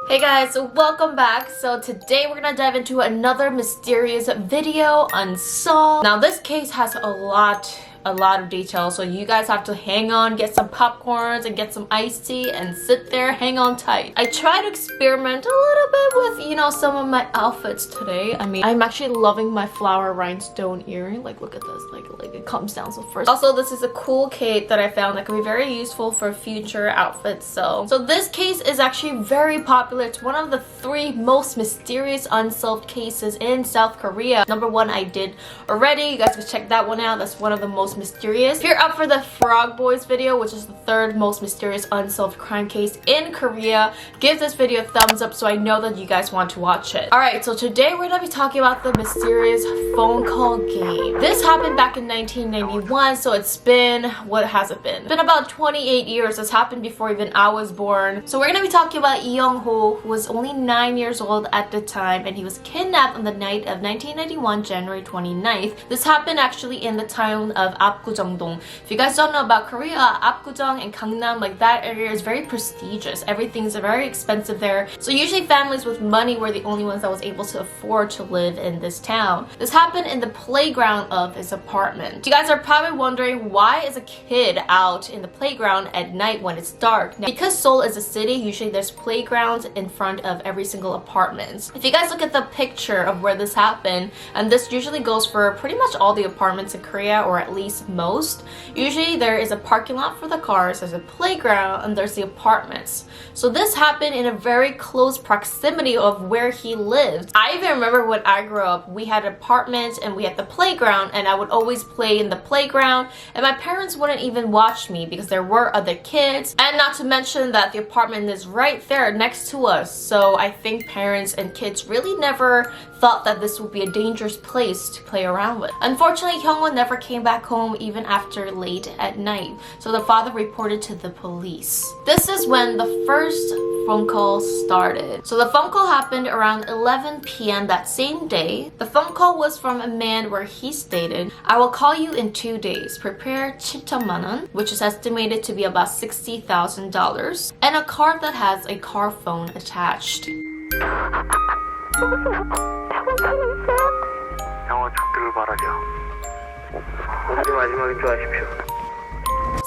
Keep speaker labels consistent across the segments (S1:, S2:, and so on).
S1: Hey guys, welcome back. So today we're gonna dive into another mysterious video, Unsolved. Now this case has a lot of details, so you guys have to hang on, get some popcorns and get some iced tea and sit there, hang on tight. I try to experiment a little bit with, some of my outfits today. I mean, I'm actually loving my flower rhinestone earring. Like, look at this, like it comes down so first. Also, this is a cool cape that I found that can be very useful for future outfits. So this case is actually very popular. It's one of the 3 most mysterious unsolved cases in South Korea. Number 1 I did already. You guys can check that one out. That's one of the most mysterious. If you're up for the Frog Boys video, which is the 3rd most mysterious unsolved crime case in Korea, give this video a thumbs up so I know that you guys want to watch it. Alright, so today we're gonna be talking about the mysterious phone call game. This happened back in 1991, so it's been, what has it been? It's been about 28 years. This happened before even I was born. So we're gonna be talking about Lee Young-ho, who was only 9 years old at the time, and he was kidnapped on the night of 1991, January 29th. This happened actually in the town of Apgujeong. If you guys don't know about Korea, Apgujeong and Gangnam, like that area is very prestigious. Everything's very expensive there. So usually families with money were the only ones that was able to afford to live in this town. This happened in the playground of his apartment. You guys are probably wondering, why is a kid out in the playground at night when it's dark? Now, because Seoul is a city, usually there's playgrounds in front of every single apartment. If you guys look at the picture of where this happened, and this usually goes for pretty much all the apartments in Korea, or at least most. Usually there is a parking lot for the cars, there's a playground, and there's the apartments. So this happened in a very close proximity of where he lived. I even remember when I grew up, we had apartments and we had the playground, and I would always play in the playground, and my parents wouldn't even watch me because there were other kids, and not to mention that the apartment is right there next to us. So I think parents and kids really never thought that this would be a dangerous place to play around with. Unfortunately, Hyungwon never came back home even after late at night, so the father reported to the police. This is when the first phone call started. So the phone call happened around 11 p.m. that same day. The phone call was from a man where he stated, "I will call you in 2 days. Prepare 7천만 원, which is estimated to be about $60,000, and a card that has a car phone attached."
S2: 영화 죽기를 바라려. 오늘이 마지막인 줄 아십시오.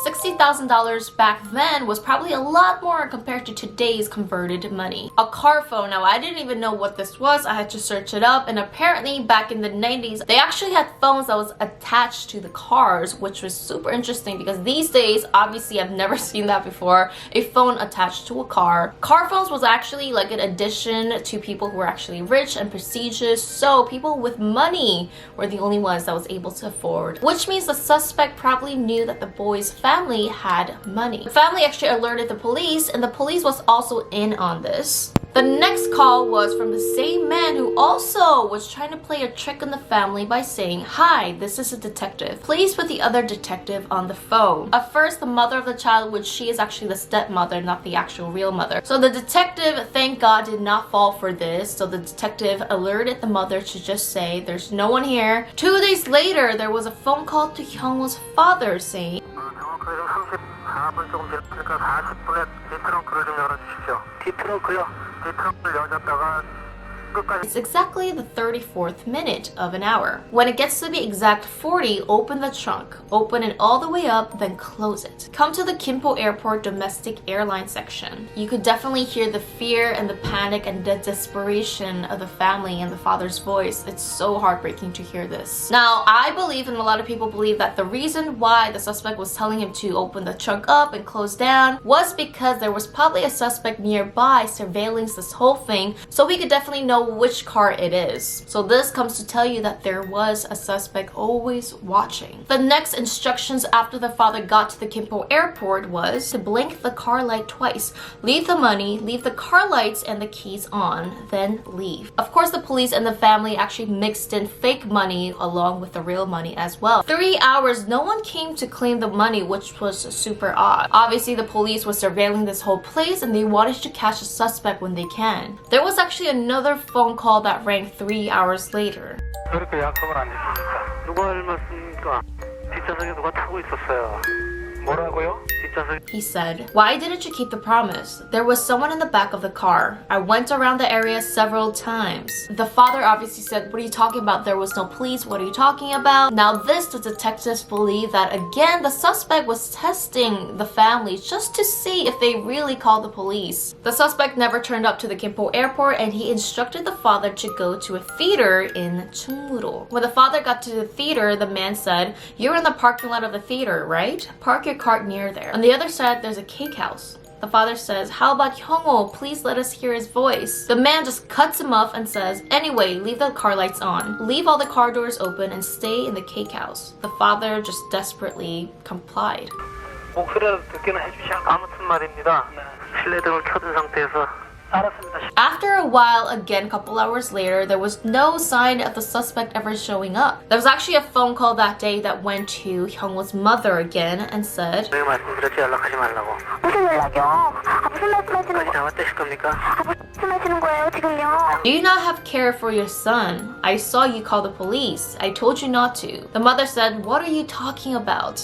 S1: $60,000 back then was probably a lot more compared to today's converted money. A car phone. Now, I didn't even know what this was. I had to search it up, and apparently back in the 90s, they actually had phones that was attached to the cars, which was super interesting because these days, obviously, I've never seen that before, a phone attached to a car. Car phones was actually like an addition to people who were actually rich and prestigious, so people with money were the only ones that was able to afford, which means the suspect probably knew that the boy's family had money. The family actually alerted the police, and the police was also in on this. The next call was from the same man who also was trying to play a trick on the family by saying, "Hi, this is a detective. Please put the other detective on the phone." At first, the mother of the child, which she is actually the stepmother, not the actual real mother. So the detective, thank God, did not fall for this. So the detective alerted the mother to just say, "There's no one here." 2 days later, there was a phone call to Hyungwon's father saying,
S2: 정확하게 34분 조금 지났으니까 40분에 뒤트렁크를 좀 열어주십시오. 뒤트렁크요? 뒤트렁크를 열었다가 끝까지.
S1: It's exactly the 34th minute of an hour. When it gets to the exact 40, open the trunk. Open it all the way up, then close it. Come to the Gimpo Airport domestic airline section. You could definitely hear the fear and the panic and the desperation of the family in the father's voice. It's so heartbreaking to hear this. Now, I believe, and a lot of people believe, that the reason why the suspect was telling him to open the trunk up and close down was because there was probably a suspect nearby surveilling this whole thing, so we could definitely know which car it is. So this comes to tell you that there was a suspect always watching. The next instructions after the father got to the Gimpo airport was to blink the car light twice, leave the money, leave the car lights and the keys on, then leave. Of course, the police and the family actually mixed in fake money along with the real money as well. 3 hours, no one came to claim the money, which was super odd. Obviously, the police was surveilling this whole place and they wanted to catch a suspect when they can. There was actually another phone call that rang 3 hours later.
S2: 그렇게 약속을 안 지킵니까? 누가 알았습니까? 뒷좌석에 누가 타고 있었어요. 뭐라고요? 뒷좌석.
S1: He said, "Why didn't you keep the promise? There was someone in the back of the car. I went around the area several times." The father obviously said, "What are you talking about? There was no police. What are you talking about?" Now this, the detectives believe that again, the suspect was testing the family just to see if they really called the police. The suspect never turned up to the Gimpo airport and he instructed the father to go to a theater in Chungmuro. When the father got to the theater, the man said, "You're in the parking lot of the theater, right? Park your cart near there. On the other side, there's a cake house." The father says, "How about Hyungho? Please let us hear his voice." The man just cuts him off and says, "Anyway, leave the car lights on. Leave all the car doors open and stay in the cake house." The father just desperately complied.
S2: 목소리라도 듣기는 해주시 않고. 아무튼 말입니다. 실내등을 켜둔 상태에서. 알았습니다.
S1: After a while, again, a couple hours later, there was no sign of the suspect ever showing up. There was actually a phone call that day that went to Hyungwo's mother again and said,
S2: 왜 말씀드렸지? 연락하지 말라고.
S3: 무슨 연락이요? 무슨 말씀하시는
S2: 다시 나왔다실 겁니까?
S3: 무슨 말씀하시는 거예요 지금요?
S1: "Do you not have care for your son? I saw you call the police. I told you not to." The mother said, "What are you talking about?"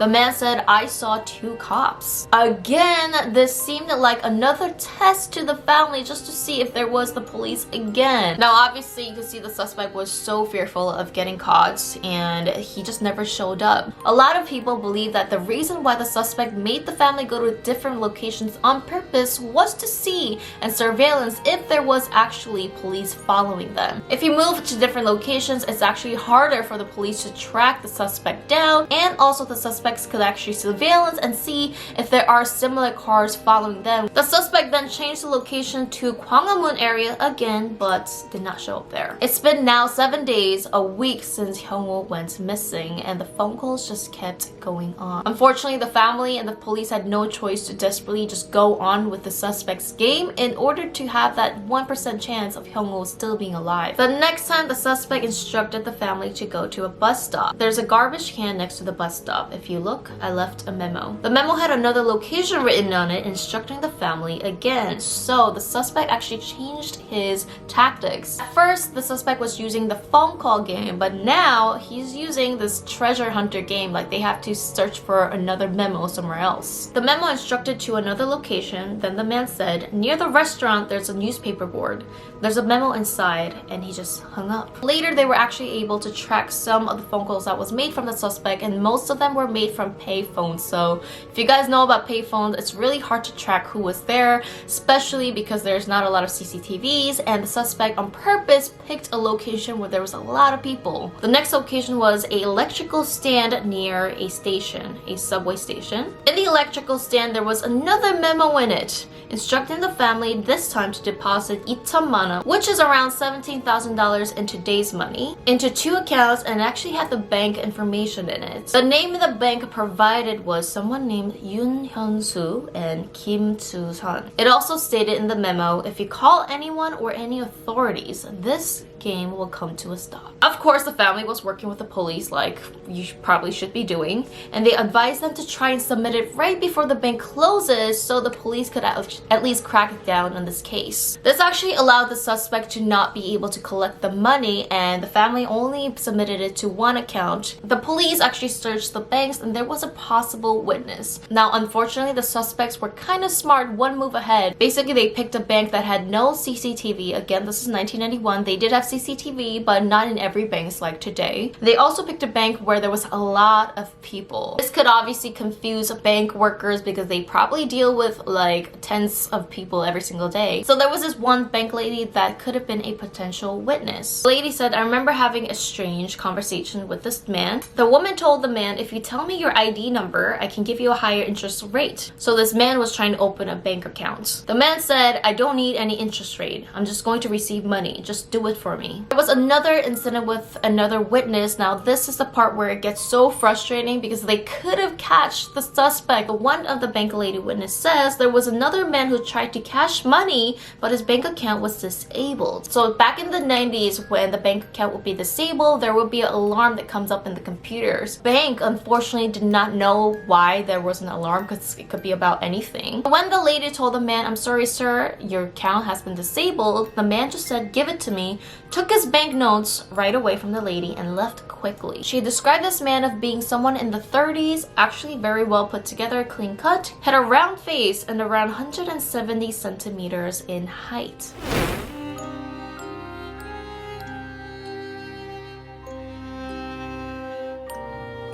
S1: The man said, "I saw 2 cops." Again, this seemed like another test to the family just to see if there was the police again. Now, obviously, you can see the suspect was so fearful of getting caught and he just never showed up. A lot of people believe that the reason why the suspect made the family go to different locations on purpose was to see and surveillance if there was actually police following them. If you move to different locations, it's actually harder for the police to track the suspect down, and also the suspect could actually surveillance and see if there are similar cars following them. The suspect then changed the location to Gwanghwamun area again, but did not show up there. It's been now 7 days, a week since Hyungwoo went missing, and the phone calls just kept going on. Unfortunately, the family and the police had no choice to desperately just go on with the suspect's game in order to have that 1% chance of Hyungwoo still being alive. The next time, the suspect instructed the family to go to a bus stop. There's a garbage can next to the bus stop. If you look, I left a memo. The memo had another location written on it, instructing the family again. So the suspect actually changed his tactics. At first, the suspect was using the phone call game, but now he's using this treasure hunter game, like they have to search for another memo somewhere else. The memo instructed to another location. Then the man said, "Near the restaurant, there's a newspaper board. There's a memo inside," and he just hung up. Later, they were actually able to track some of the phone calls that was made from the suspect, and most of them were made from payphones. So if you guys know about payphones, it's really hard to track who was there, especially because there's not a lot of CCTVs, and the suspect on purpose picked a location where there was a lot of people. The next location was an electrical stand near a station, a subway station. In the electrical stand, there was another memo in it, instructing the family this time to deposit 2,000만 won, which is around $17,000 in today's money, into 2 accounts, and actually had the bank information in it. The name of the bank provided was someone named Yoon Hyun-soo and Kim Chu-sun. It also stated in the memo, if you call anyone or any authorities, this game will come to a stop. Of course, the family was working with the police like you probably should be doing, and they advised them to try and submit it right before the bank closes so the police could at least crack down on this case. This actually allowed the suspect to not be able to collect the money, and the family only submitted it to 1 account. The police actually searched the banks and there was a possible witness. Now, unfortunately, the suspects were kind of smart, 1 move ahead. Basically, they picked a bank that had no CCTV. Again, this is 1991. They did have CCTV, but not in every bank like today. They also picked a bank where there was a lot of people. This could obviously confuse bank workers because they probably deal with like tens of people every single day. So there was this one bank lady that could have been a potential witness. The lady said, I remember having a strange conversation with this man. The woman told the man, if you tell me your ID number, I can give you a higher interest rate. So this man was trying to open a bank account. The man said, I don't need any interest rate. I'm just going to receive money. Just do it for me. There was another incident with another witness. Now this is the part where it gets so frustrating because they could have catched the suspect. One of the bank lady witness says there was another man who tried to cash money, but his bank account was disabled. So back in the 90s, when the bank account would be disabled, there would be an alarm that comes up in the computers. Bank unfortunately did not know why there was an alarm because it could be about anything. When the lady told the man, I'm sorry sir, your account has been disabled, the man just said, give it to me. took his banknotes right away from the lady and left quickly. She described this man of being someone in the 30s, actually very well put together, clean cut, had a round face and around 170 centimeters in height.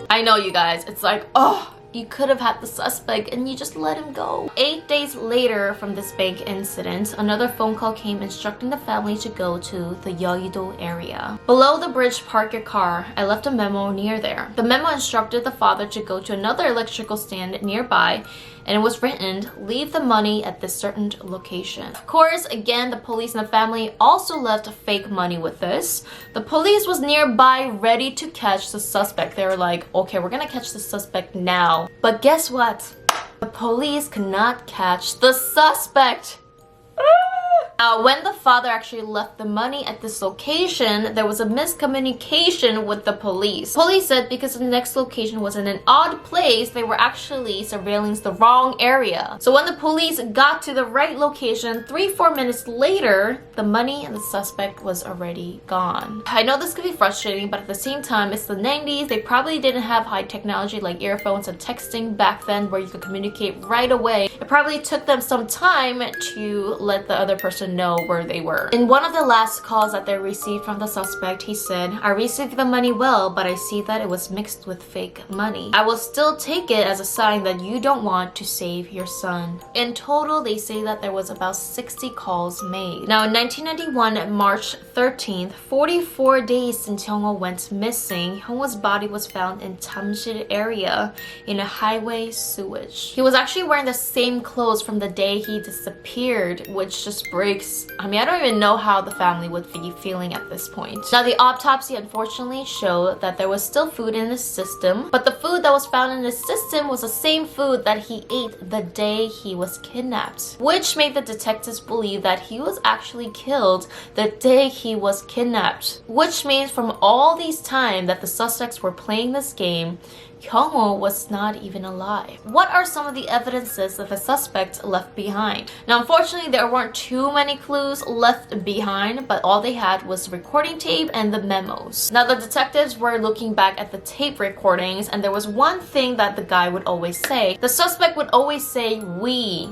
S1: I know, you guys, it's like, oh, you could have had the suspect and you just let him go. 8 days later from this bank incident, another phone call came instructing the family to go to the Yeouido area. Below the bridge, park your car. I left a memo near there. The memo instructed the father to go to another electrical stand nearby, and it was written, leave the money at this certain location. Of course, again, the police and the family also left fake money with this. The police was nearby ready to catch the suspect. They were like, okay, we're gonna catch the suspect now. But guess what? The police could not catch the suspect. When the father actually left the money at this location, there was a miscommunication with the police. Police said because the next location was in an odd place, they were actually surveilling the wrong area. So when the police got to the right location, 3-4 minutes later, the money and the suspect was already gone. I know this could be frustrating, but at the same time, it's the 90s. They probably didn't have high technology like earphones and texting back then where you could communicate right away. It probably took them some time to let the other person know where they were. In one of the last calls that they received from the suspect, he said, I received the money well, but I see that it was mixed with fake money. I will still take it as a sign that you don't want to save your son. In total, they say that there was about 60 calls made. Now, in 1991, March 13th, 44 days since Hyung-woo went missing, Hyung-woo's body was found in Jamsil area in a highway sewage. He was actually wearing the same clothes from the day he disappeared, which just breaks. I mean, I don't even know how the family would be feeling at this point. Now, the autopsy unfortunately showed that there was still food in his system, but the food that was found in his system was the same food that he ate the day he was kidnapped, which made the detectives believe that he was actually killed the day he was kidnapped, which means from all these time that the suspects were playing this game, Hyung-woo was not even alive. What are some of the evidences that the suspect left behind? Now, unfortunately, there weren't too many clues left behind, but all they had was recording tape and the memos. Now, the detectives were looking back at the tape recordings, and there was one thing that the guy would always say. The suspect would always say, we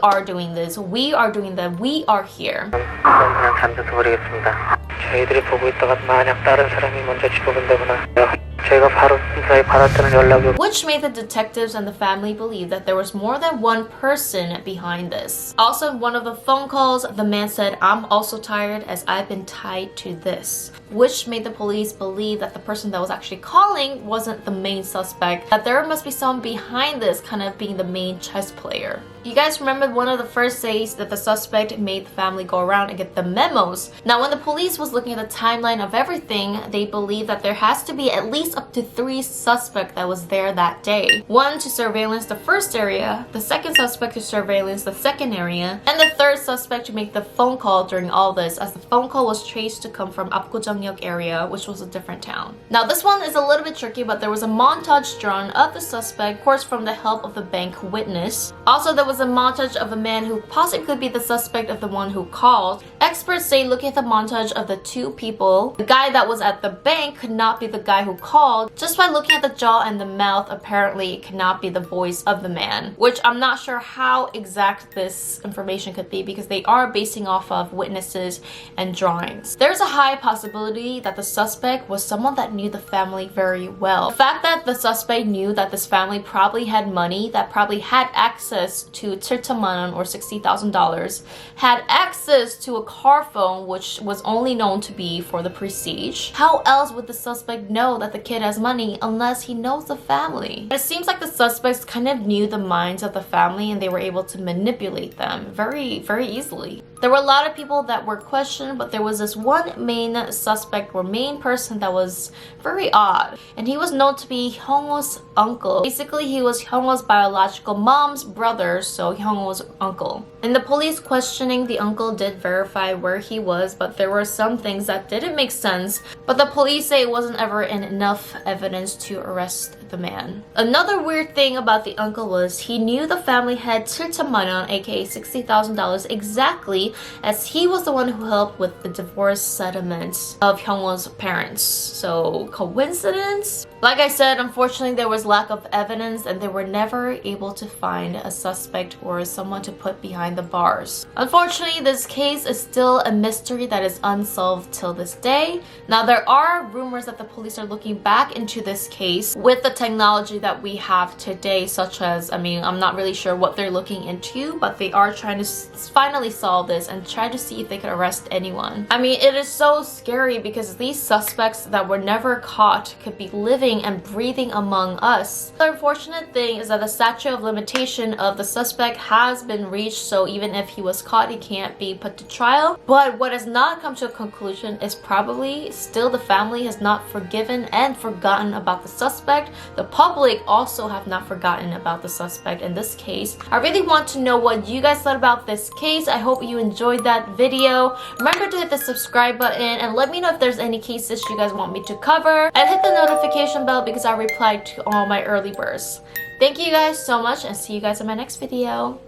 S1: are doing this, we are doing that, we are here.
S2: 그냥 잠들어 버리겠습니다. 저희들이 보고 있다가 만약 다른 사람이 먼저 집어본다거나 저희가 바로 무사히 받았다는 연락이
S1: which made the detectives and the family believe that there was more than one person behind this. Also, in one of the phone calls, the man said, I'm also tired as I've been tied to this, which made the police believe that the person that was actually calling wasn't the main suspect, that there must be someone behind this kind of being the main chess player. You guys remember one of the first days that the suspect made the family go around and get the memos. Now, when the police was looking at the timeline of everything, they believed that there has to be at least up to 3 suspects that was there that day. One to surveillance the first area, the second suspect to surveillance the second area, and the third suspect to make the phone call during all this, as the phone call was traced to come from Apgujeong area, which was a different town. Now, this one is a little bit tricky, but there was a montage drawn of the suspect, of course, from the help of the bank witness. Also, there was a montage of a man who possibly could be the suspect of the one who called. Experts say looking at the montage of the 2 people, the guy that was at the bank could not be the guy who called. Just by looking at the jaw and the mouth, apparently it cannot be the voice of the man, which I'm not sure how exact this information could be because they are basing off of witnesses and drawings. There's a high possibility that the suspect was someone that knew the family very well. The fact that the suspect knew that this family probably had money, that probably had access to 7,000만 원 or $60,000, had access to a car phone which was only known to be for the prestige. How else would the suspect know that the kid has money unless he knows the family? It seems like the suspects kind of knew the minds of the family and they were able to manipulate them very, very easily. There were a lot of people that were questioned, but there was this one main suspect or main person that was very odd, and he was known to be Hyung-woo's uncle. Basically, he was Hyung-woo's biological mom's brother, so Hyung-woo's uncle. In the police questioning, the uncle did verify where he was, but there were some things that didn't make sense, but the police say it wasn't ever enough evidence to arrest the man. Another weird thing about the uncle was he knew the family had 7,000,000 won, aka $60,000 exactly, as he was the one who helped with the divorce settlement of Hyungwon's parents. So coincidence? Like I said, unfortunately there was lack of evidence and they were never able to find a suspect or someone to put behind the bars. Unfortunately, this case is still a mystery that is unsolved till this day. Now there are rumors that the police are looking back into this case with the technology that we have today, such as, I'm not really sure what they're looking into, but they are trying to finally solve this and try to see if they could arrest anyone. It is so scary because these suspects that were never caught could be living and breathing among us. The unfortunate thing is that the statute of limitation of the suspect has been reached, so even if he was caught, he can't be put to trial. But what has not come to a conclusion is probably still the family has not forgiven and forgotten about the suspect. The public also have not forgotten about the suspect in this case. I really want to know what you guys thought about this case. I hope you enjoyed that video. Remember to hit the subscribe button and let me know if there's any cases you guys want me to cover, and hit the notification bell because I reply to all my early bursts. Thank you guys so much and see you guys in my next video.